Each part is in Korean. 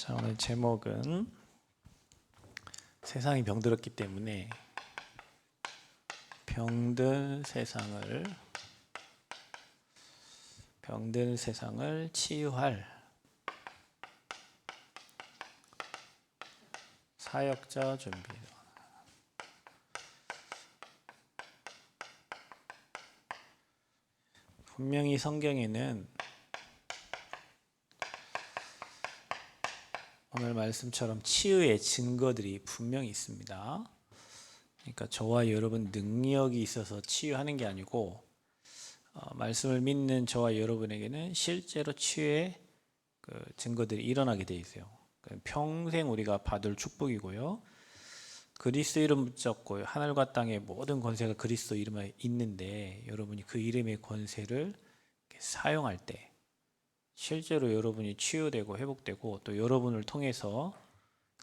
자, 오늘 제목은 세상이 병들었기 때문에 병든 세상을 치유할 사역자 준비. 분명히 성경에는 오늘 말씀처럼 치유의 증거들이 분명히 있습니다. 그러니까 저와 여러분 능력이 있어서 치유하는 게 아니고 말씀을 믿는 저와 여러분에게는 실제로 치유의 증거들이 일어나게 돼 있어요. 평생 우리가 받을 축복이고요. 그리스도 이름 붙잡고 하늘과 땅의 모든 권세가 그리스도 이름에 있는데 여러분이 그 이름의 권세를 사용할 때 실제로 여러분이 치유되고 회복되고 또 여러분을 통해서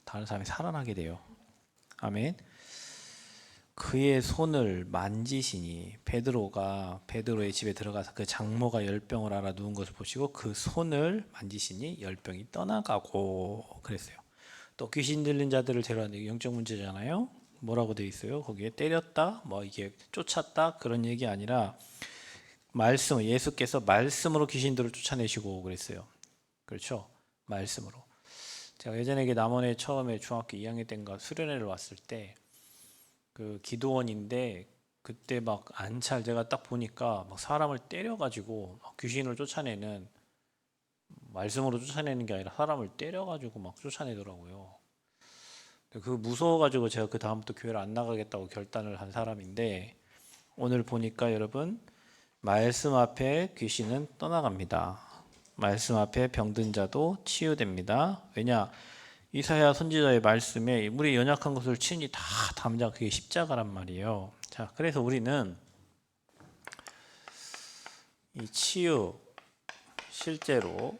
다른 사람이 살아나게 돼요. 아멘. 그의 손을 만지시니 베드로의 집에 들어가서 그 장모가 열병을 앓아 누운 것을 보시고 그 손을 만지시니 열병이 떠나가고 그랬어요. 또 귀신 들린 자들을 데려왔는데 영적 문제잖아요. 뭐라고 돼 있어요? 거기에 때렸다, 뭐 이게 쫓았다 그런 얘기 아니라 예수께서 말씀으로 귀신들을 쫓아내시고 그랬어요. 그렇죠? 말씀으로. 제가 예전에 남원에 처음에 중학교 2학년 때인가 수련회를 왔을 때 그 기도원인데 그때 막 안찰 제가 딱 보니까 막 사람을 때려가지고 막 귀신을 쫓아내는 말씀으로 쫓아내는 게 아니라 사람을 때려가지고 막 쫓아내더라고요. 그 무서워가지고 제가 그 다음부터 교회를 안 나가겠다고 결단을 한 사람인데 오늘 보니까 여러분 말씀 앞에 귀신은 떠나갑니다. 말씀 앞에 병든 자도 치유됩니다. 왜냐? 이사야 선지자의 말씀에 우리 연약한 것을 친히 다 담자 그게 십자가란 말이에요. 자, 그래서 우리는 이 치유 실제로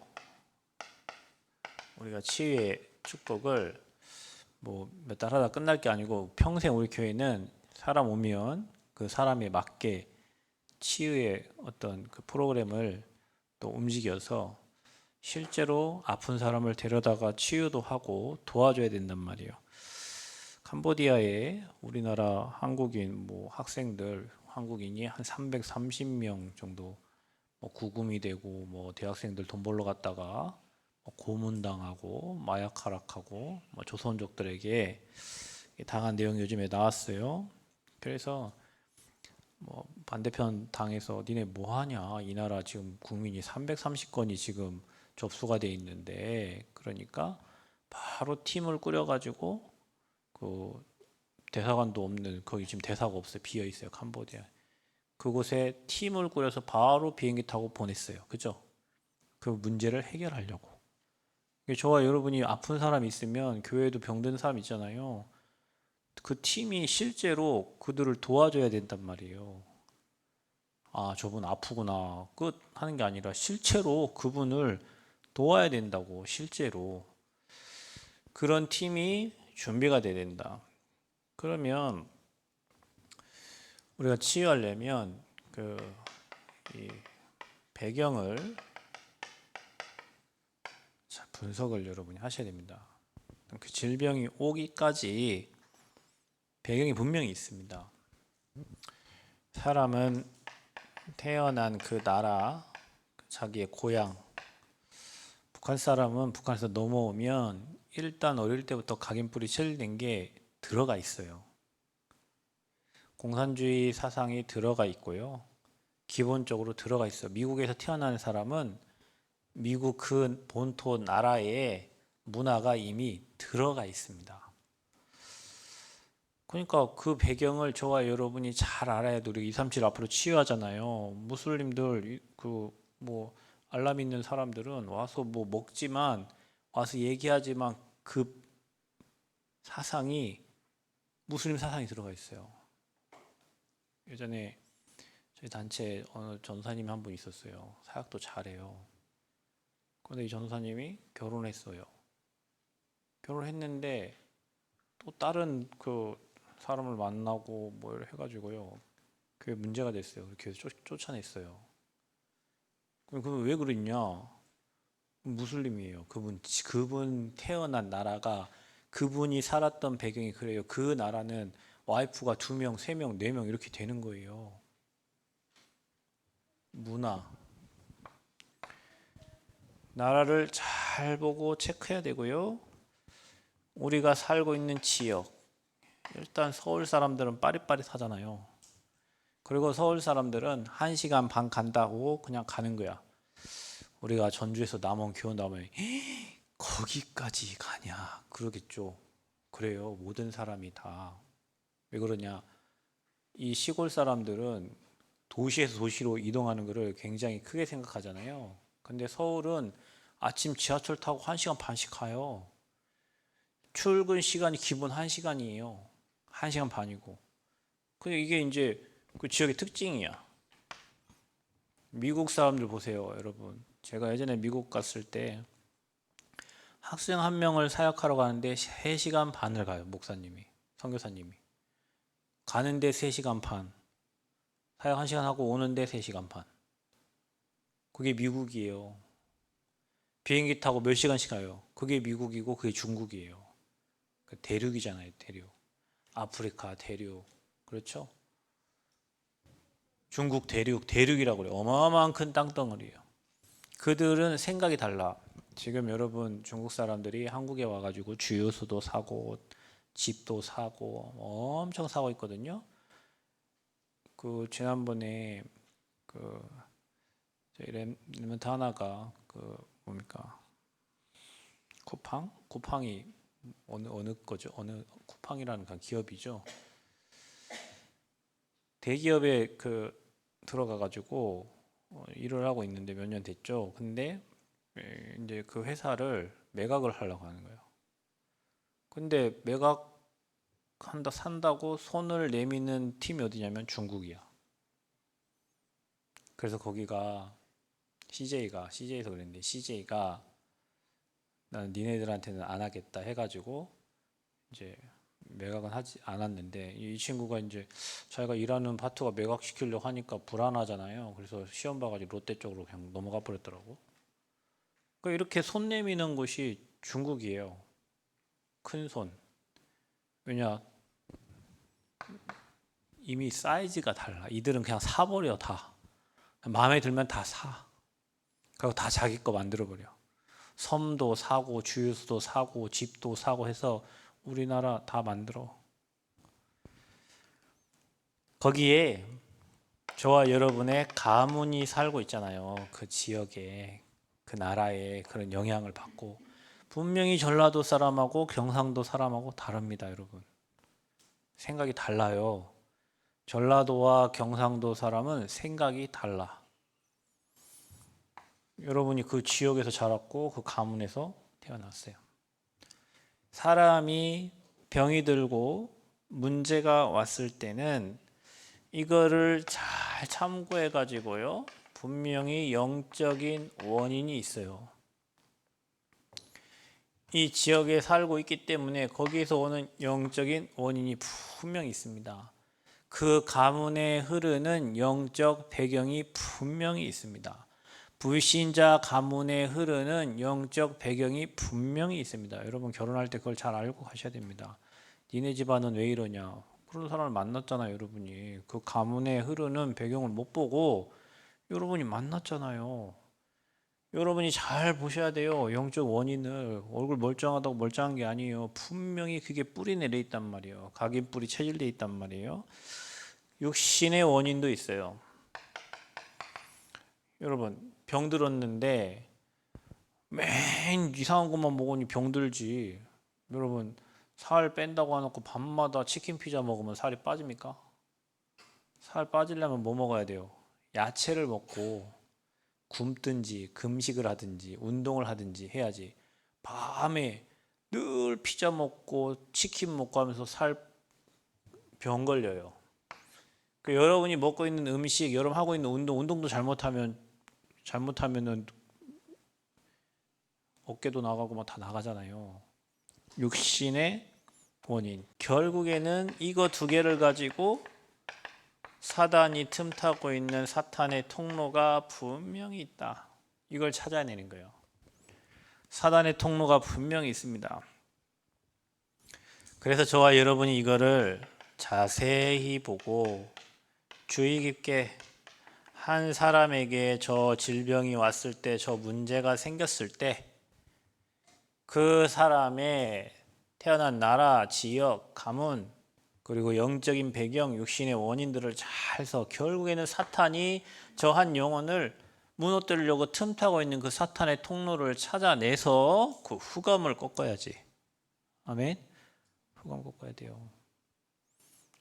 우리가 치유의 축복을 뭐 몇 달 하다 끝날 게 아니고 평생 우리 교회는 사람 오면 그 사람에 맞게 치유의 어떤 그 프로그램을 또 움직여서 실제로 아픈 사람을 데려다가 치유도 하고 도와줘야 된단 말이에요. 캄보디아에 우리나라 한국인 학생들 한국인이 한 330명 정도 구금이 되고 대학생들 돈 벌러 갔다가 고문당하고 마약 하락하고 조선족들에게 당한 내용이 요즘에 나왔어요. 그래서 반대편 당에서 니네 뭐하냐, 이 나라 지금 국민이 330건이 지금 접수가 돼 있는데, 그러니까 바로 팀을 꾸려가지고 그 대사관도 없는, 거기 지금 대사가 없어요. 비어 있어요. 캄보디아. 그곳에 팀을 꾸려서 바로 비행기 타고 보냈어요. 그죠? 그 문제를 해결하려고. 저와 여러분이 아픈 사람 있으면 교회에도 병든 사람 있잖아요. 그 팀이 실제로 그들을 도와줘야 된단 말이에요. 아, 저분 아프구나 끝 하는 게 아니라 실제로 그분을 도와야 된다고. 실제로 그런 팀이 준비가 돼야 된다. 그러면 우리가 치유하려면 이 배경을 분석을 여러분이 하셔야 됩니다. 그 질병이 오기까지 배경이 분명히 있습니다. 사람은 태어난 그 나라, 자기의 고향, 북한 사람은 북한에서 넘어오면 일단 어릴 때부터 각인뿌리 철된 게 들어가 있어요. 공산주의 사상이 들어가 있고요. 기본적으로 들어가 있어요. 미국에서 태어난 사람은 미국 그 본토 나라의 문화가 이미 들어가 있습니다. 그러니까 그 배경을 저와 여러분이 잘 알아야 돼. 우리 237 앞으로 치유하잖아요. 무슬림들 알라 믿는 사람들은 와서 먹지만 와서 얘기하지만 그 사상이 무슬림 사상이 들어가 있어요. 예전에 저희 단체에 어느 전사님이 한 분 있었어요. 사역도 잘해요. 그런데 이 전사님이 결혼했어요. 결혼했는데 또 다른 그 사람을 만나고 해가지고요. 그게 문제가 됐어요. 그래서 쫓아냈어요. 그럼 왜 그랬냐? 무슬림이에요. 그분 태어난 나라가 그분이 살았던 배경이 그래요. 그 나라는 와이프가 2명, 3명, 4명 이렇게 되는 거예요. 문화. 나라를 잘 보고 체크해야 되고요. 우리가 살고 있는 지역. 일단 서울 사람들은 빠릿빠릿하잖아요. 그리고 서울 사람들은 1시간 반 간다고 그냥 가는 거야. 우리가 전주에서 남원, 교원 남원 거기까지 가냐 그러겠죠. 그래요. 모든 사람이 다. 왜 그러냐? 이 시골 사람들은 도시에서 도시로 이동하는 것을 굉장히 크게 생각하잖아요. 근데 서울은 아침 지하철 타고 1시간 반씩 가요. 출근 시간이 기본 1시간이에요. 1시간 반이고. 근데 이게 이제 그 지역의 특징이야. 미국 사람들 보세요, 여러분. 제가 예전에 미국 갔을 때 학생 한 명을 사역하러 가는데 3시간 반을 가요, 목사님이, 선교사님이. 가는데 3시간 반, 사역 1시간 하고 오는데 3시간 반. 그게 미국이에요. 비행기 타고 몇 시간씩 가요. 그게 미국이고 그게 중국이에요. 대륙이잖아요, 대륙. 아프리카 대륙. 그렇죠? 중국 대륙이라고 그래요. 어마어마한 큰 땅덩어리예요. 그들은 생각이 달라. 지금 여러분 중국 사람들이 한국에 와가지고 주유소도 사고 집도 사고 엄청 사고 있거든요. 그 지난번에 그 저희 랩런트 하나가 그 뭡니까 쿠팡이 어느 거죠? 어느 쿠팡이라는 기업이죠. 대기업에 들어가가지고 일을 하고 있는데 몇 년 됐죠. 근데 이제 그 회사를 매각을 하려고 하는 거예요. 근데 산다고 손을 내미는 팀이 어디냐면 중국이야. 그래서 거기가 CJ에서 그랬는데 CJ가 나는 니네들한테는 안 하겠다 해가지고 이제 매각은 하지 않았는데 이 친구가 이제 자기가 일하는 파트가 매각시키려고 하니까 불안하잖아요. 그래서 시험 봐가지고 롯데 쪽으로 그냥 넘어가 버렸더라고. 그러니까 이렇게 손 내미는 곳이 중국이에요. 큰 손. 왜냐? 이미 사이즈가 달라. 이들은 그냥 사버려 다. 마음에 들면 다 사. 그리고 다 자기 거 만들어버려. 섬도 사고 주유소도 사고 집도 사고 해서 우리나라 다 만들어. 거기에 저와 여러분의 가문이 살고 있잖아요. 그 지역에, 그 나라에 그런 영향을 받고 분명히 전라도 사람하고 경상도 사람하고 다릅니다, 여러분. 생각이 달라요. 전라도와 경상도 사람은 생각이 달라. 여러분이 그 지역에서 자랐고 그 가문에서 태어났어요. 사람이 병이 들고 문제가 왔을 때는 이거를 잘 참고해 가지고요. 분명히 영적인 원인이 있어요. 이 지역에 살고 있기 때문에 거기에서 오는 영적인 원인이 분명히 있습니다. 그 가문에 흐르는 영적 배경이 분명히 있습니다. 불신자 가문에 흐르는 영적 배경이 분명히 있습니다. 여러분 결혼할 때 그걸 잘 알고 가셔야 됩니다. 니네 집안은 왜 이러냐? 그런 사람을 만났잖아요, 여러분이. 그 가문에 흐르는 배경을 못 보고 여러분이 만났잖아요. 여러분이 잘 보셔야 돼요. 영적 원인을. 얼굴 멀쩡하다고 멀쩡한 게 아니에요. 분명히 그게 뿌리 내려 있단 말이에요. 각인 뿌리 체질되어 있단 말이에요. 육신의 원인도 있어요. 여러분 병 들었는데 맨 이상한 것만 먹으니 병 들지. 여러분 살 뺀다고 해놓고 밤마다 치킨 피자 먹으면 살이 빠집니까? 살 빠지려면 뭐 먹어야 돼요? 야채를 먹고 굶든지 금식을 하든지 운동을 하든지 해야지. 밤에 늘 피자 먹고 치킨 먹고 하면서 병 걸려요. 여러분이 먹고 있는 음식, 여러분 하고 있는 운동도 잘못하면은 어깨도 나가고 막 다 나가잖아요. 육신의 원인. 결국에는 이거 두 개를 가지고 사단이 틈타고 있는 사탄의 통로가 분명히 있다. 이걸 찾아내는 거예요. 사단의 통로가 분명히 있습니다. 그래서 저와 여러분이 이거를 자세히 보고 주의 깊게 한 사람에게 저 질병이 왔을 때, 저 문제가 생겼을 때 그 사람의 태어난 나라, 지역, 가문, 그리고 영적인 배경, 육신의 원인들을 잘 해서 결국에는 사탄이 저 한 영혼을 무너뜨리려고 틈타고 있는 그 사탄의 통로를 찾아내서 그 후감을 꺾어야지. 아멘. 후감 꺾어야 돼요.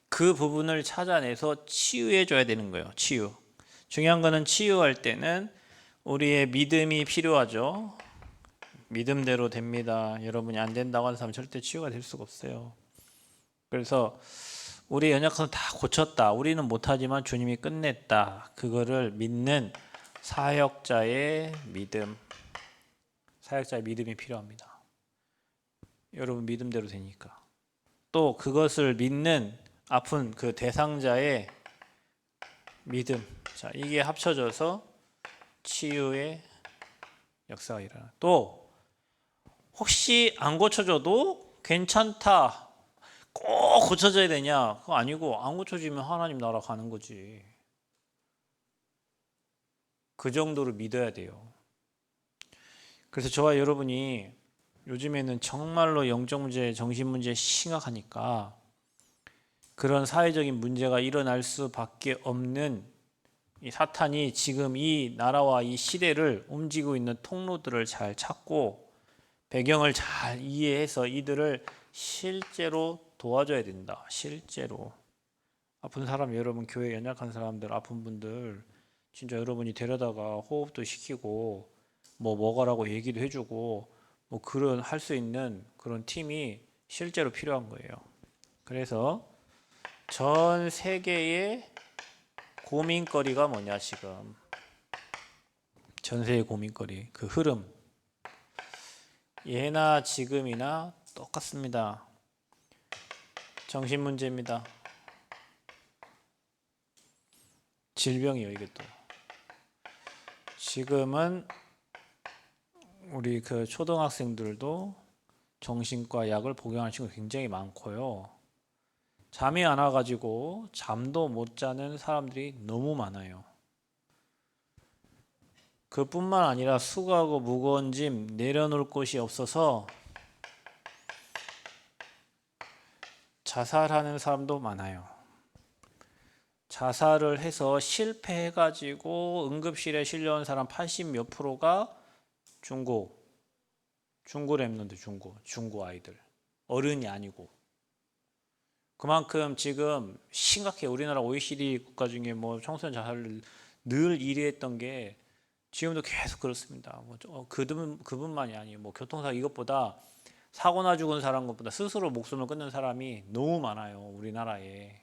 그 부분을 찾아내서 치유해 줘야 되는 거예요. 치유. 중요한 거는 치유할 때는 우리의 믿음이 필요하죠. 믿음대로 됩니다. 여러분이 안 된다고 하는 사람은 절대 치유가 될 수가 없어요. 그래서 우리 연약함을 다 고쳤다. 우리는 못하지만 주님이 끝냈다. 그거를 믿는 사역자의 믿음. 사역자의 믿음이 필요합니다. 여러분 믿음대로 되니까. 또 그것을 믿는 아픈 그 대상자의 믿음. 자, 이게 합쳐져서 치유의 역사가 일어나. 또 혹시 안 고쳐져도 괜찮다. 꼭 고쳐져야 되냐? 그거 아니고 안 고쳐지면 하나님 나라 가는 거지. 그 정도로 믿어야 돼요. 그래서 저와 여러분이 요즘에는 정말로 영적 문제, 정신 문제 심각하니까 그런 사회적인 문제가 일어날 수밖에 없는 이 사탄이 지금 이 나라와 이 시대를 움직이고 있는 통로들을 잘 찾고 배경을 잘 이해해서 이들을 실제로 도와줘야 된다. 실제로. 아픈 사람 여러분, 교회 연약한 사람들, 아픈 분들 진짜 여러분이 데려다가 호흡도 시키고 뭐 먹으라고 얘기도 해주고 뭐 그런 할 수 있는 그런 팀이 실제로 필요한 거예요. 그래서 전 세계의 고민거리가 뭐냐 지금. 전 세계 고민거리 그 흐름. 예나 지금이나 똑같습니다. 정신 문제입니다. 질병이요, 이게 또. 지금은 우리 그 초등학생들도 정신과 약을 복용하는 친구 굉장히 많고요. 잠이 안 와가지고 잠도 못 자는 사람들이 너무 많아요. 그뿐만 아니라 수고하고 무거운 짐 내려놓을 곳이 없어서 자살하는 사람도 많아요. 자살을 해서 실패해가지고 응급실에 실려온 사람 80 몇 프로가 중고 랩런트, 중고 아이들, 어른이 아니고. 그만큼 지금 심각해. 우리나라 OECD 국가 중에 뭐 청소년 자살을 늘 1위 했던 게 지금도 계속 그렇습니다. 그분만이 아니에요. 뭐 교통사고 이것보다 사고나 죽은 사람 것보다 스스로 목숨을 끊는 사람이 너무 많아요. 우리나라에.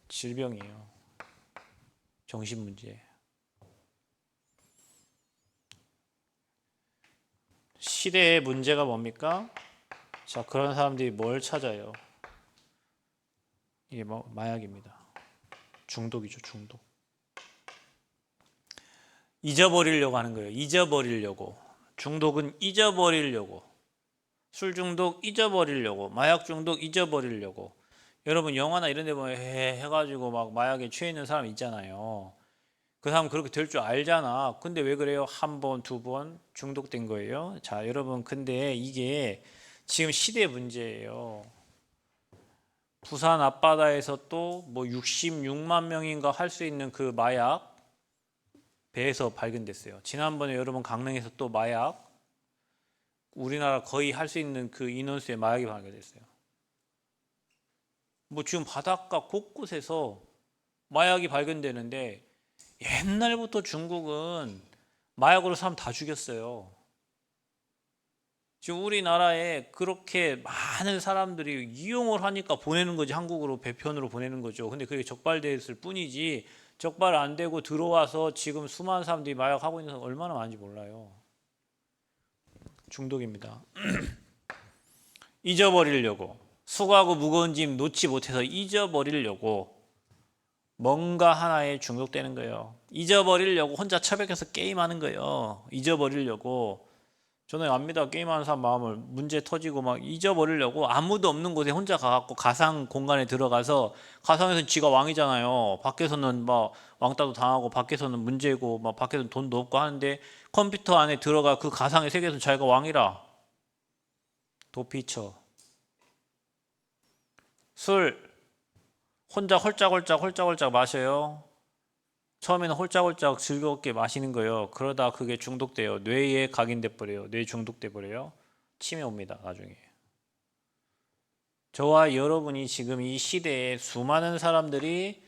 질병이에요. 정신 문제. 시대의 문제가 뭡니까? 자, 그런 사람들이 뭘 찾아요? 이게 뭐 마약입니다. 중독이죠, 중독. 잊어버리려고 하는 거예요. 잊어버리려고. 중독은 잊어버리려고. 술 중독 잊어버리려고. 마약 중독 잊어버리려고. 여러분 영화나 이런 데 보면 해가지고 막 마약에 취해 있는 사람 있잖아요. 그 사람 그렇게 될 줄 알잖아. 근데 왜 그래요? 한 번, 두 번 중독된 거예요. 자, 여러분 근데 이게 지금 시대 문제예요. 부산 앞바다에서 또 뭐 66만 명인가 할 수 있는 그 마약 배에서 발견됐어요. 지난번에 여러분 강릉에서 또 마약 우리나라 거의 할 수 있는 그 인원수의 마약이 발견됐어요. 뭐 지금 바닷가 곳곳에서 마약이 발견되는데 옛날부터 중국은 마약으로 사람 다 죽였어요. 지금 우리나라에 그렇게 많은 사람들이 이용을 하니까 보내는 거지. 한국으로 배편으로 보내는 거죠. 근데 그게 적발됐을 뿐이지 적발 안 되고 들어와서 지금 수많은 사람들이 마약하고 있는 사람 얼마나 많은지 몰라요. 중독입니다. 잊어버리려고 수고하고 무거운 짐 놓지 못해서 잊어버리려고 뭔가 하나에 중독되는 거예요. 잊어버리려고 혼자 처박혀서 게임하는 거예요. 잊어버리려고. 저는 압니다. 게임하는 사람 마음을. 문제 터지고 막 잊어버리려고 아무도 없는 곳에 혼자 가갖고 가상 공간에 들어가서, 가상에서는 지가 왕이잖아요. 밖에서는 막 왕따도 당하고 밖에서는 문제고 막 밖에서는 돈도 없고 하는데, 컴퓨터 안에 들어가 그 가상의 세계에서 자기가 왕이라. 도피처. 술 혼자 홀짝홀짝 마셔요. 처음에는 홀짝홀짝 즐겁게 마시는 거예요. 그러다 그게 중독돼요. 뇌에 각인돼 버려요. 뇌 중독돼 버려요. 치매 옵니다, 나중에. 저와 여러분이 지금 이 시대에 수많은 사람들이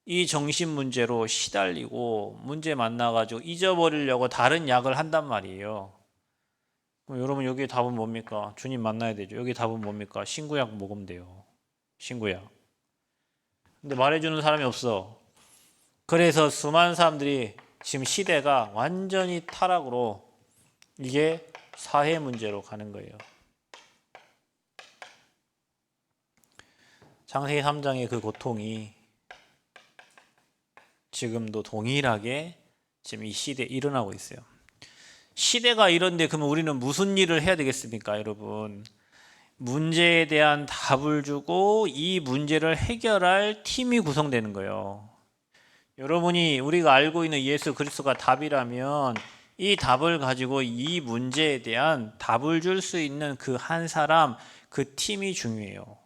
이 정신 문제로 시달리고 문제 만나가지고 잊어버리려고 다른 약을 한단 말이에요. 그럼 여러분, 여기에 답은 뭡니까? 주님 만나야 되죠. 여기 답은 뭡니까? 신구약 먹으면 돼요. 신구약. 근데 말해주는 사람이 없어. 그래서 수많은 사람들이 지금 시대가 완전히 타락으로, 이게 사회 문제로 가는 거예요. 창세기 3장의 그 고통이 지금도 동일하게 지금 이 시대에 일어나고 있어요. 시대가 이런데 그러면 우리는 무슨 일을 해야 되겠습니까, 여러분? 문제에 대한 답을 주고 이 문제를 해결할 팀이 구성되는 거예요. 여러분이, 우리가 알고 있는 예수 그리스도가 답이라면 이 답을 가지고 이 문제에 대한 답을 줄 수 있는 그 한 사람, 그 팀이 중요해요.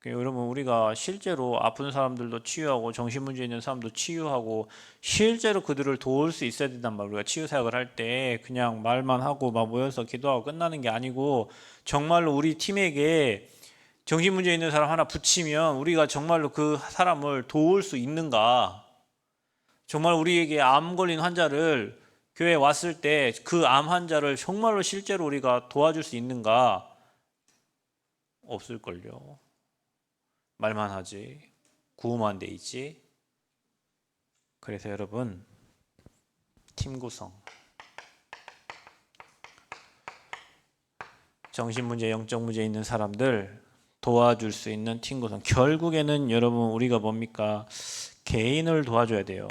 여러분, 우리가 실제로 아픈 사람들도 치유하고 정신문제 있는 사람도 치유하고 실제로 그들을 도울 수 있어야 된단 말이에요. 우리가 치유사역을 할 때 그냥 말만 하고 막 모여서 기도하고 끝나는 게 아니고, 정말로 우리 팀에게 정신문제 있는 사람 하나 붙이면 우리가 정말로 그 사람을 도울 수 있는가, 정말 우리에게 암 걸린 환자를 교회에 왔을 때 그 암 환자를 정말로 실제로 우리가 도와줄 수 있는가? 없을걸요. 말만 하지, 구호만 돼 있지. 그래서 여러분, 팀 구성, 정신문제, 영적 문제 있는 사람들 도와줄 수 있는 팀 구성. 결국에는 여러분, 우리가 뭡니까? 개인을 도와줘야 돼요.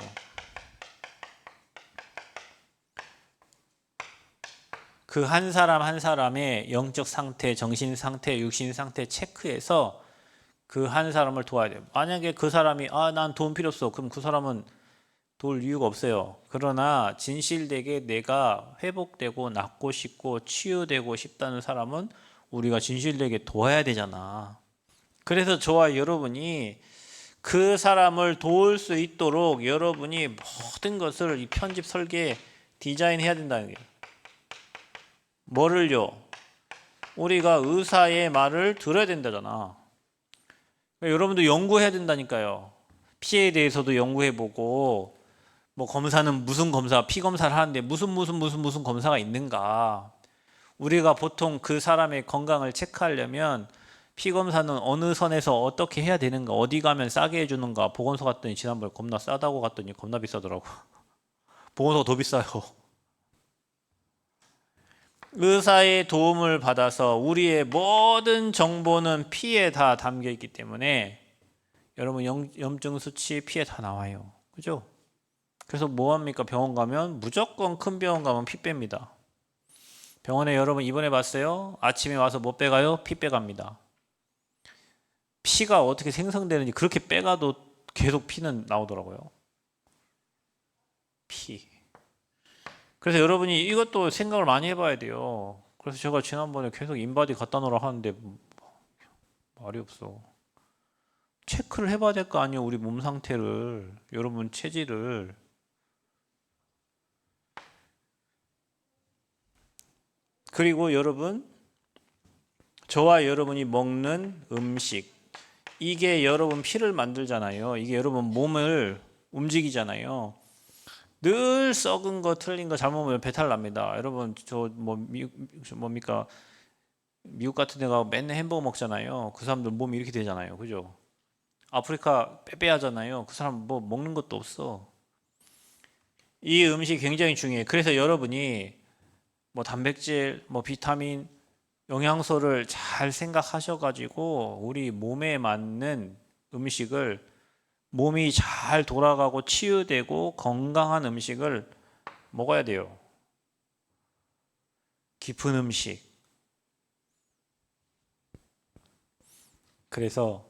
그 한 사람 한 사람의 영적 상태, 정신 상태, 육신 상태 체크해서 그 한 사람을 도와야 돼요. 만약에 그 사람이 난 돈 필요 없어, 그럼 그 사람은 도울 이유가 없어요. 그러나 진실되게 내가 회복되고 낫고 싶고 치유되고 싶다는 사람은 우리가 진실되게 도와야 되잖아. 그래서 저와 여러분이 그 사람을 도울 수 있도록 여러분이 모든 것을 이 편집, 설계, 디자인해야 된다는 거예요. 뭐를요? 우리가 의사의 말을 들어야 된다잖아. 여러분도 연구해야 된다니까요. 피에 대해서도 연구해보고, 뭐 검사는 무슨 검사, 피 검사를 하는데 무슨 검사가 있는가. 우리가 보통 그 사람의 건강을 체크하려면 피 검사는 어느 선에서 어떻게 해야 되는가, 어디 가면 싸게 해주는가. 보건소 갔더니 지난번에 겁나 싸다고 갔더니 겁나 비싸더라고. 보건소가 더 비싸요. 의사의 도움을 받아서 우리의 모든 정보는 피에 다 담겨 있기 때문에 여러분, 염증 수치 피에 다 나와요. 그죠? 그래서 뭐합니까? 병원 가면 무조건 큰 병원 가면 피 뺍니다. 병원에 여러분 입원해 봤어요? 아침에 와서 뭐 빼가요? 피 빼갑니다. 피가 어떻게 생성되는지 그렇게 빼가도 계속 피는 나오더라고요. 피. 그래서 여러분이 이것도 생각을 많이 해봐야 돼요. 그래서 제가 지난번에 계속 인바디 갖다 놓으라 하는데 말이 없어. 체크를 해봐야 될 거 아니에요. 우리 몸 상태를, 여러분 체질을. 그리고 여러분, 저와 여러분이 먹는 음식, 이게 여러분 피를 만들잖아요. 이게 여러분 몸을 움직이잖아요. 늘 썩은 거, 틀린 거 잘못 먹으면 배탈 납니다. 여러분, 저 뭡니까? 미국 같은 데 가고 맨날 햄버거 먹잖아요. 그 사람들 몸이 이렇게 되잖아요. 그죠? 아프리카 빼빼하잖아요. 그 사람 뭐 먹는 것도 없어. 이 음식이 굉장히 중요해요. 그래서 여러분이 뭐 단백질, 뭐 비타민, 영양소를 잘 생각하셔가지고 우리 몸에 맞는 음식을 몸이 잘 돌아가고 치유되고 건강한 음식을 먹어야 돼요. 깊은 음식. 그래서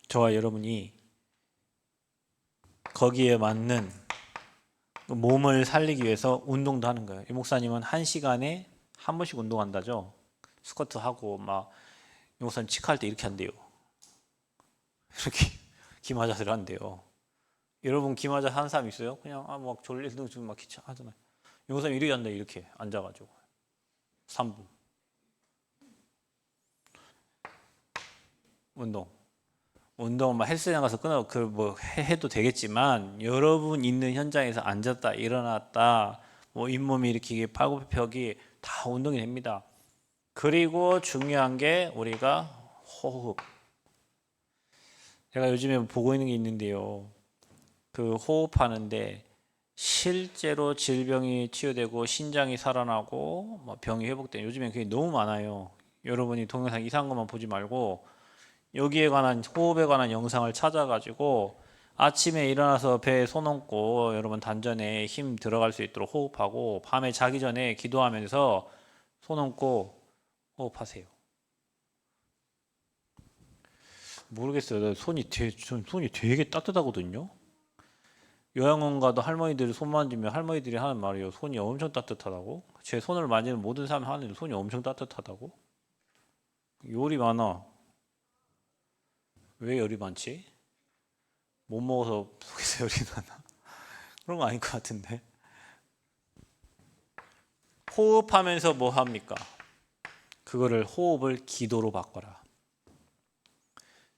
저와 여러분이 거기에 맞는 몸을 살리기 위해서 운동도 하는 거예요. 이 목사님은 1시간에 한 번씩 운동한다죠. 스쿼트 하고 막 이 목사님 치과할 때 이렇게 한대요. 이렇게 기마자세를 한대요. 여러분 기마자 하는 사람 있어요? 그냥 막 졸리도 좀 막 기차 하잖아요. 이 목사님 이렇게 한다 이렇게 앉아가지고 3분 운동 막 헬스장 가서 끊어 그 뭐 해도 되겠지만 여러분 있는 현장에서 앉았다 일어났다 뭐 잇몸 일으키기 팔굽혀펴기 다 운동이 됩니다. 그리고 중요한 게 우리가 호흡. 제가 요즘에 보고 있는 게 있는데요. 그 호흡하는데 실제로 질병이 치유되고 신장이 살아나고 뭐 병이 회복되는 요즘에 그게 너무 많아요. 여러분이 동영상 이상한 것만 보지 말고 여기에 관한 호흡에 관한 영상을 찾아가지고 아침에 일어나서 배에 손 얹고 여러분 단전에 힘 들어갈 수 있도록 호흡하고 밤에 자기 전에 기도하면서 손 얹고 호흡하세요. 모르겠어요. 손이 되게 따뜻하거든요. 요양원 가도 할머니들이 손 만지면 할머니들이 하는 말이에요. 손이 엄청 따뜻하다고. 제 손을 만지는 모든 사람이 하는 손이 엄청 따뜻하다고. 열이 많아. 왜 열이 많지? 못 먹어서 속에서 열이 나나? 그런 거 아닌 것 같은데. 호흡하면서 뭐 합니까? 그거를 호흡을 기도로 바꿔라.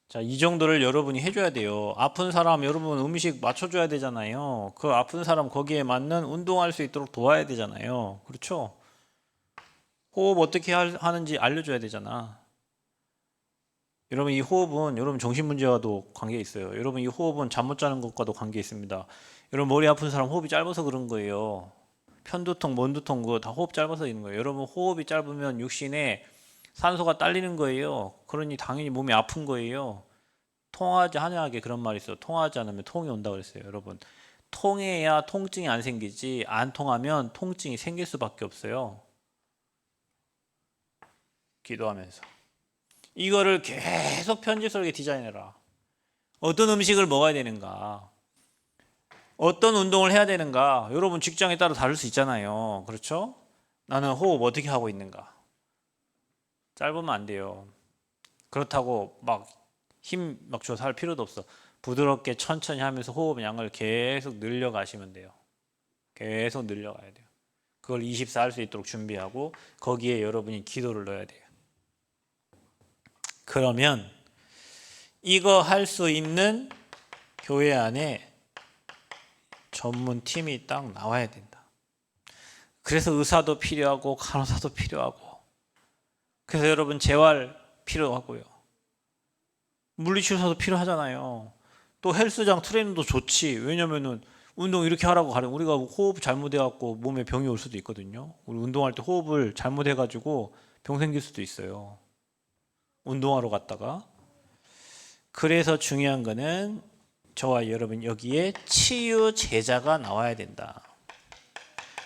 자, 이 정도를 여러분이 해줘야 돼요. 아픈 사람 여러분 음식 맞춰줘야 되잖아요. 그 아픈 사람 거기에 맞는 운동할 수 있도록 도와야 되잖아요. 그렇죠? 호흡 어떻게 하는지 알려줘야 되잖아. 여러분 이 호흡은 여러분 정신 문제와도 관계 있어요. 여러분 이 호흡은 잠 못 자는 것과도 관계 있습니다. 여러분 머리 아픈 사람 호흡이 짧아서 그런 거예요. 편두통, 먼두통 그거 다 호흡 짧아서 있는 거예요. 여러분 호흡이 짧으면 육신에 산소가 딸리는 거예요. 그러니 당연히 몸이 아픈 거예요. 통하지 않으게 그런 말이 있어요. 통하지 않으면 통이 온다 그랬어요. 여러분 통해야 통증이 안 생기지 안 통하면 통증이 생길 수밖에 없어요. 기도하면서 이거를 계속 편집스럽게 디자인해라. 어떤 음식을 먹어야 되는가? 어떤 운동을 해야 되는가? 여러분 직장에 따라 다를 수 있잖아요. 그렇죠? 나는 호흡 어떻게 하고 있는가? 짧으면 안 돼요. 그렇다고 막 힘 막 줘서 할 필요도 없어. 부드럽게 천천히 하면서 호흡 양을 계속 늘려가시면 돼요. 계속 늘려가야 돼요. 그걸 24 할 수 있도록 준비하고 거기에 여러분이 기도를 넣어야 돼요. 그러면 이거 할 수 있는 교회 안에 전문 팀이 딱 나와야 된다. 그래서 의사도 필요하고 간호사도 필요하고 그래서 여러분 재활 필요하고요. 물리치료사도 필요하잖아요. 또 헬스장 트레이너도 좋지. 왜냐면은 운동 이렇게 하라고 가르쳐. 우리가 호흡 잘못해갖고 몸에 병이 올 수도 있거든요. 우리 운동할 때 호흡을 잘못해가지고 병 생길 수도 있어요. 운동하러 갔다가. 그래서 중요한 거는 저와 여러분 여기에 치유 제자가 나와야 된다.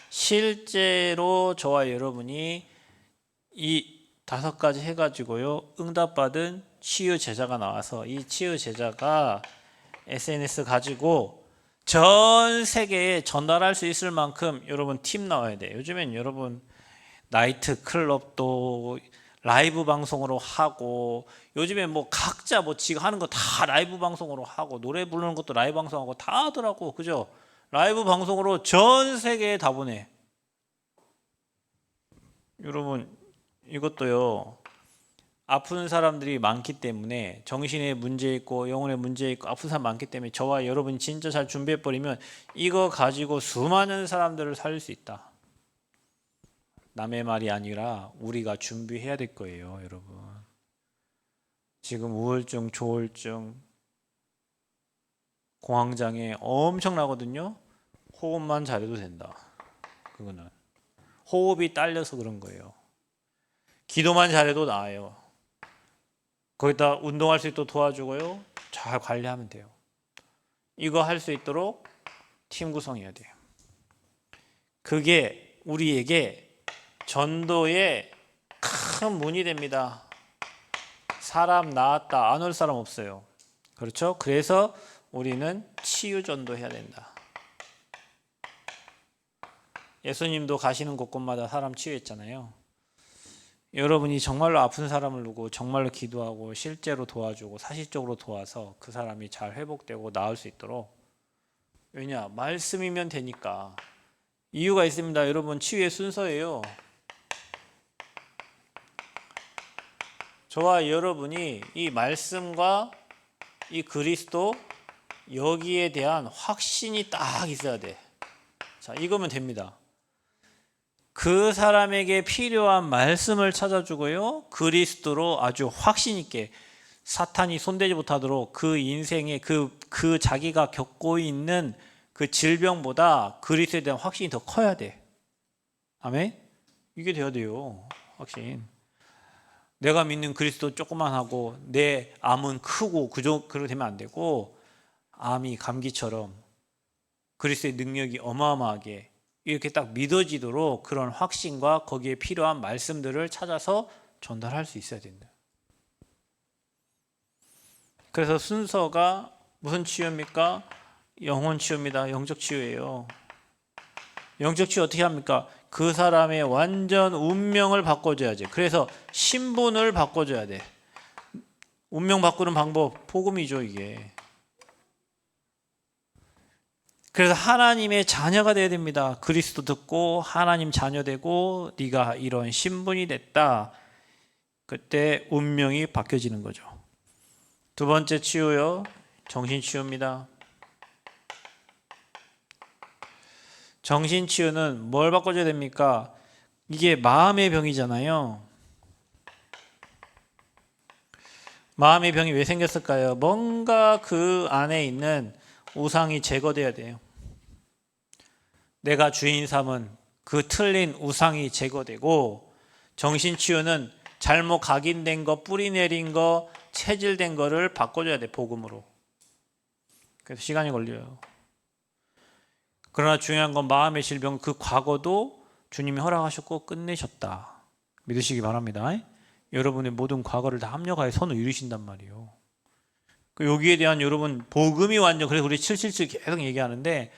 실제로 저와 여러분이 이 5가지 해가지고요 응답받은 치유 제자가 나와서 이 치유 제자가 SNS 가지고 전 세계에 전달할 수 있을 만큼 여러분 팀 나와야 돼. 요즘엔 여러분 나이트 클럽도 라이브 방송으로 하고 요즘에 뭐 각자 뭐 지가 하는 거 다 라이브 방송으로 하고 노래 부르는 것도 라이브 방송하고 다 하더라고. 그죠? 라이브 방송으로 전 세계에 다 보내. 여러분 이것도요. 아픈 사람들이 많기 때문에 정신에 문제 있고 영혼에 문제 있고 아픈 사람 많기 때문에 저와 여러분이 진짜 잘 준비해 버리면 이거 가지고 수많은 사람들을 살릴 수 있다. 남의 말이 아니라 우리가 준비해야 될 거예요, 여러분. 지금 우울증, 조울증, 공황장애 엄청나거든요. 호흡만 잘해도 된다. 그거는 호흡이 딸려서 그런 거예요. 기도만 잘해도 나아요. 거기다 운동할 수 있도록 도와주고요. 잘 관리하면 돼요. 이거 할 수 있도록 팀 구성해야 돼요. 그게 우리에게 전도의 큰 문이 됩니다. 사람 나았다 안 올 사람 없어요. 그렇죠? 그래서 우리는 치유 전도해야 된다. 예수님도 가시는 곳곳마다 사람 치유했잖아요. 여러분이 정말로 아픈 사람을 두고 정말로 기도하고 실제로 도와주고 사실적으로 도와서 그 사람이 잘 회복되고 나을 수 있도록, 왜냐? 말씀이면 되니까. 이유가 있습니다. 여러분, 치유의 순서예요. 저와 여러분이 이 말씀과 이 그리스도, 여기에 대한 확신이 딱 있어야 돼. 자, 이거면 됩니다. 그 사람에게 필요한 말씀을 찾아주고요, 그리스도로 아주 확신 있게 사탄이 손대지 못하도록 그 인생에 그 자기가 겪고 있는 그 질병보다 그리스도에 대한 확신이 더 커야 돼. 아멘? 이게 돼야 돼요. 확신. 내가 믿는 그리스도 조그만 하고 내 암은 크고 그렇게 되면 안 되고, 암이 감기처럼 그리스도의 능력이 어마어마하게 이렇게 딱 믿어지도록 그런 확신과 거기에 필요한 말씀들을 찾아서 전달할 수 있어야 된다. 그래서 순서가 무슨 치유입니까? 영혼 치유입니다. 영적 치유예요. 영적 치유 어떻게 합니까? 그 사람의 완전 운명을 바꿔줘야지. 그래서 신분을 바꿔줘야 돼. 운명 바꾸는 방법, 복음이죠, 이게. 그래서 하나님의 자녀가 되어야 됩니다. 그리스도 듣고 하나님 자녀 되고 네가 이런 신분이 됐다. 그때 운명이 바뀌어지는 거죠. 두 번째 치유요, 정신치유입니다. 정신치유는 뭘 바꿔줘야 됩니까? 이게 마음의 병이잖아요. 마음의 병이 왜 생겼을까요? 뭔가 그 안에 있는 우상이 제거돼야 돼요. 내가 주인 삼은 그 틀린 우상이 제거되고, 정신치유는 잘못 각인된 거, 뿌리 내린 거, 체질된 거를 바꿔줘야 돼, 복음으로. 그래서 시간이 걸려요. 그러나 중요한 건 마음의 질병, 그 과거도 주님이 허락하셨고 끝내셨다. 믿으시기 바랍니다. 여러분의 모든 과거를 다 합력하여 선을 이루신단 말이에요. 여기에 대한 여러분 복음이 완전, 그래서 우리 777 계속 얘기하는데,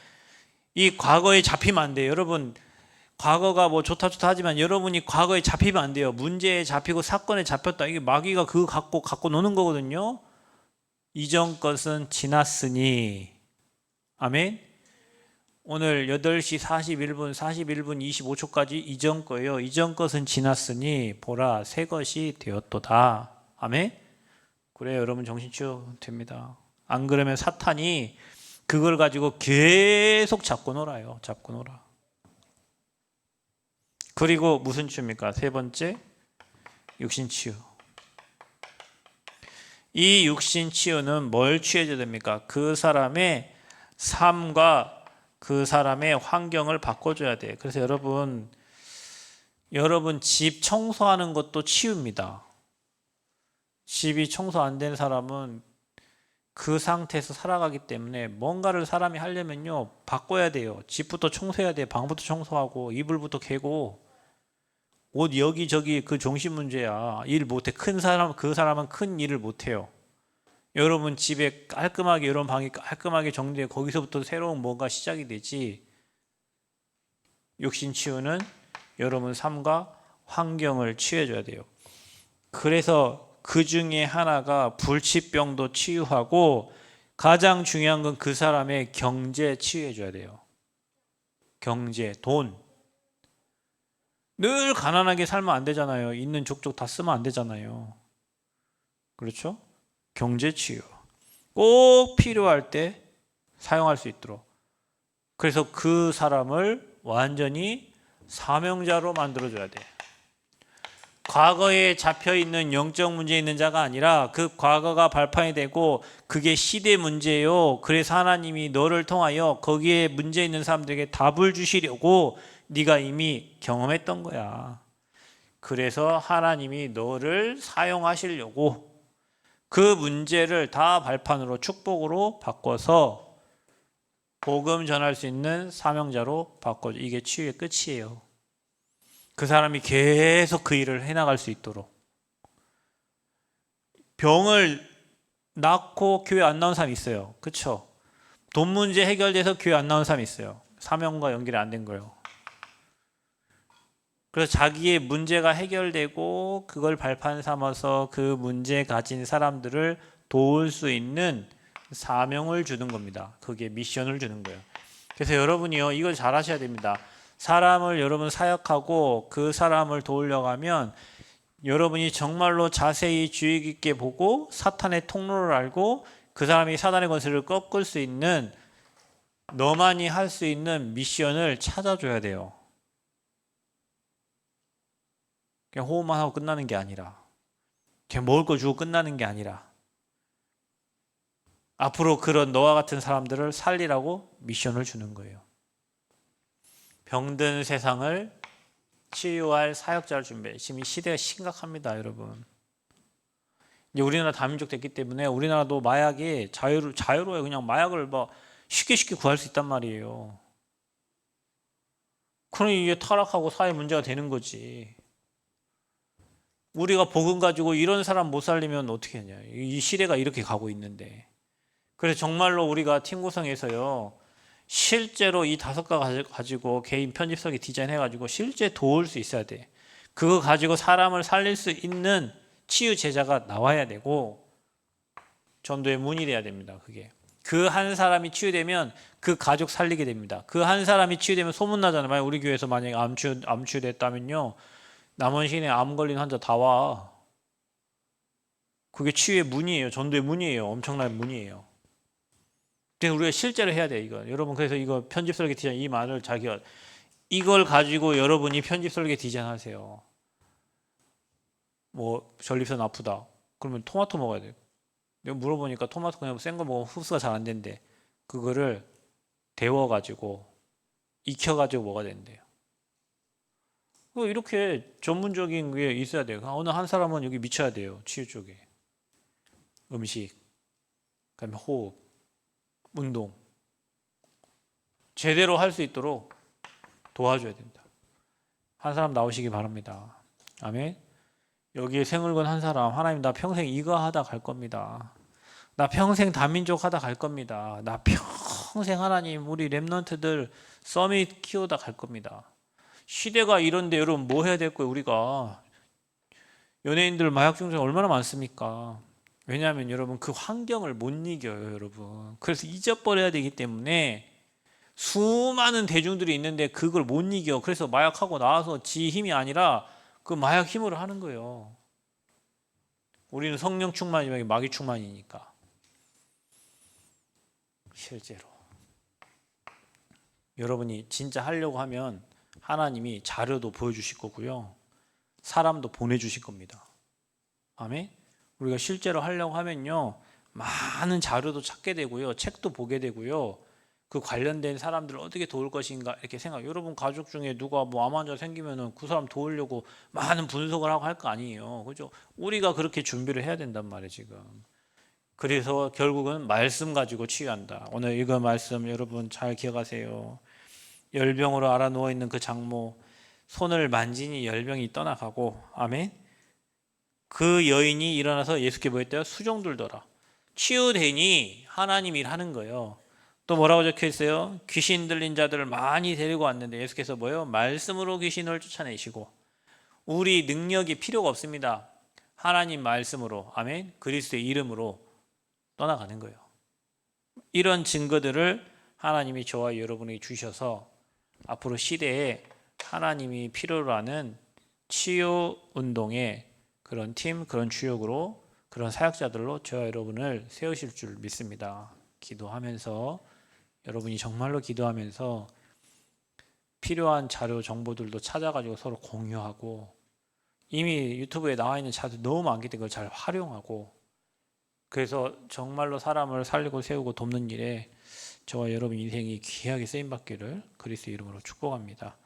이 과거에 잡히면 안 돼요. 여러분 과거가 뭐 좋다 하지만 여러분이 과거에 잡히면 안 돼요. 문제에 잡히고 사건에 잡혔다. 이게 마귀가 그거 갖고 노는 거거든요. 이전 것은 지났으니. 아멘. 오늘 8시 41분 25초까지 이전 거예요. 이전 것은 지났으니 보라 새 것이 되었도다. 아멘. 그래 여러분 정신치유 됩니다. 안 그러면 사탄이 그걸 가지고 계속 잡고 놀아요. 잡고 놀아. 그리고 무슨 치유입니까? 세 번째, 육신치유. 이 육신치유는 뭘 취해줘야 됩니까? 그 사람의 삶과 그 사람의 환경을 바꿔줘야 돼. 그래서 여러분 집 청소하는 것도 치유입니다. 집이 청소 안 된 사람은 그 상태에서 살아가기 때문에 뭔가를 사람이 하려면요 바꿔야 돼요. 집부터 청소해야 돼. 방부터 청소하고 이불부터 개고 옷 여기저기 그 종신 문제야. 일 못해. 큰 사람, 그 사람은 큰 일을 못해요. 여러분 집에 깔끔하게 이런 방이 깔끔하게 정리돼 거기서부터 새로운 뭔가 시작이 되지. 육신치유는 여러분 삶과 환경을 치유해줘야 돼요. 그래서 그 중에 하나가 불치병도 치유하고, 가장 중요한 건 그 사람의 경제 치유해줘야 돼요. 경제, 돈. 늘 가난하게 살면 안 되잖아요. 있는 족족 다 쓰면 안 되잖아요. 그렇죠? 경제 치유. 꼭 필요할 때 사용할 수 있도록. 그래서 그 사람을 완전히 사명자로 만들어줘야 돼. 과거에 잡혀있는 영적 문제 있는 자가 아니라 그 과거가 발판이 되고 그게 시대 문제예요. 그래서 하나님이 너를 통하여 거기에 문제 있는 사람들에게 답을 주시려고 네가 이미 경험했던 거야. 그래서 하나님이 너를 사용하시려고 그 문제를 다 발판으로 축복으로 바꿔서 복음 전할 수 있는 사명자로 바꿔줘. 이게 치유의 끝이에요. 그 사람이 계속 그 일을 해나갈 수 있도록. 병을 낳고 교회 안 나온 사람 있어요. 그렇죠? 돈 문제 해결돼서 교회 안 나온 사람 있어요. 사명과 연결이 안 된 거예요. 그래서 자기의 문제가 해결되고 그걸 발판 삼아서 그 문제 가진 사람들을 도울 수 있는 사명을 주는 겁니다. 그게 미션을 주는 거예요. 그래서 여러분이요, 이걸 잘 하셔야 됩니다. 사람을 여러분 사역하고 그 사람을 도우려고 하면 여러분이 정말로 자세히 주의 깊게 보고 사탄의 통로를 알고 그 사람이 사단의 권세를 꺾을 수 있는, 너만이 할 수 있는 미션을 찾아줘야 돼요. 그냥 호흡만 하고 끝나는 게 아니라, 그냥 먹을 거 주고 끝나는 게 아니라, 앞으로 그런 너와 같은 사람들을 살리라고 미션을 주는 거예요. 병든 세상을 치유할 사역자를 준비해. 지금 이 시대가 심각합니다, 여러분. 이제 우리나라 다민족 됐기 때문에 우리나라도 마약이 자유로워요. 그냥 마약을 뭐 쉽게 구할 수 있단 말이에요. 그러니 이게 타락하고 사회 문제가 되는 거지. 우리가 복음 가지고 이런 사람 못 살리면 어떻게 하냐. 이 시대가 이렇게 가고 있는데. 그래서 정말로 우리가 팀 구성에서요, 실제로 이 5가 가지고 개인 편집설계 디자인해가지고 실제 도울 수 있어야 돼. 그거 가지고 사람을 살릴 수 있는 치유 제자가 나와야 되고, 전도의 문이 돼야 됩니다. 그게. 그 한 사람이 치유되면 그 가족 살리게 됩니다. 그 한 사람이 치유되면 소문나잖아요. 만약 우리 교회에서 만약에 암 치유됐다면요, 남원 시내에 암 걸린 환자 다 와. 그게 치유의 문이에요. 전도의 문이에요. 엄청난 문이에요. 그래서 우리가 실제로 해야 돼요, 이거. 여러분, 그래서 이거 편집 설계 디자인 이 말을 자기가, 이걸 가지고 여러분이 편집 설계 디자인 하세요. 뭐 전립선 아프다. 그러면 토마토 먹어야 돼요. 내가 물어보니까 토마토 그냥 센 거 먹으면 흡수가 잘 안 된대. 그거를 데워가지고 익혀가지고 먹어야 된대요. 이렇게 전문적인 게 있어야 돼요. 어느 한 사람은 여기 미쳐야 돼요. 치유 쪽에. 음식, 그다음에 호흡, 운동. 제대로 할 수 있도록 도와줘야 된다. 한 사람 나오시기 바랍니다. 아멘. 여기에 생을 건 한 사람, 하나님 나 평생 이거 하다 갈 겁니다. 나 평생 다민족 하다 갈 겁니다. 나 평생 하나님 우리 랩런트들 서밋 키우다 갈 겁니다. 시대가 이런데 여러분 뭐 해야 될 거예요? 우리가 연예인들 마약 중독자 얼마나 많습니까? 왜냐하면 여러분 그 환경을 못 이겨요, 여러분. 그래서 잊어버려야 되기 때문에 수많은 대중들이 있는데 그걸 못 이겨. 그래서 마약하고 나와서 지 힘이 아니라 그 마약 힘으로 하는 거예요. 우리는 성령 충만이면 마귀 충만이니까. 실제로 여러분이 진짜 하려고 하면 하나님이 자료도 보여주실 거고요, 사람도 보내주실 겁니다. 아멘. 우리가 실제로 하려고 하면요, 많은 자료도 찾게 되고요, 책도 보게 되고요, 그 관련된 사람들을 어떻게 도울 것인가 이렇게 생각. 여러분 가족 중에 누가 뭐 암 환자 생기면은 그 사람 도우려고 많은 분석을 하고 할 거 아니에요, 그죠? 우리가 그렇게 준비를 해야 된단 말이에요 지금. 그래서 결국은 말씀 가지고 치유한다. 오늘 이거 말씀 여러분 잘 기억하세요. 열병으로 알아 누워 있는 그 장모, 손을 만지니 열병이 떠나가고, 아멘. 그 여인이 일어나서 예수께 뭐 했대요? 수종 들더라. 치유되니 하나님 일하는 거예요. 또 뭐라고 적혀 있어요? 귀신 들린 자들을 많이 데리고 왔는데 예수께서 뭐예요? 말씀으로 귀신을 쫓아내시고. 우리 능력이 필요가 없습니다. 하나님 말씀으로, 아멘, 그리스도의 이름으로 떠나가는 거예요. 이런 증거들을 하나님이 저와 여러분에게 주셔서 앞으로 시대에 하나님이 필요로 하는 치유 운동의 그런 팀, 그런 주역으로, 그런 사역자들로 저와 여러분을 세우실 줄 믿습니다. 기도하면서, 여러분이 정말로 기도하면서 필요한 자료 정보들도 찾아가지고 서로 공유하고, 이미 유튜브에 나와 있는 자료 너무 많기 때문에 그걸 잘 활용하고, 그래서 정말로 사람을 살리고 세우고 돕는 일에 저와 여러분 인생이 귀하게 쓰임받기를 그리스도 이름으로 축복합니다.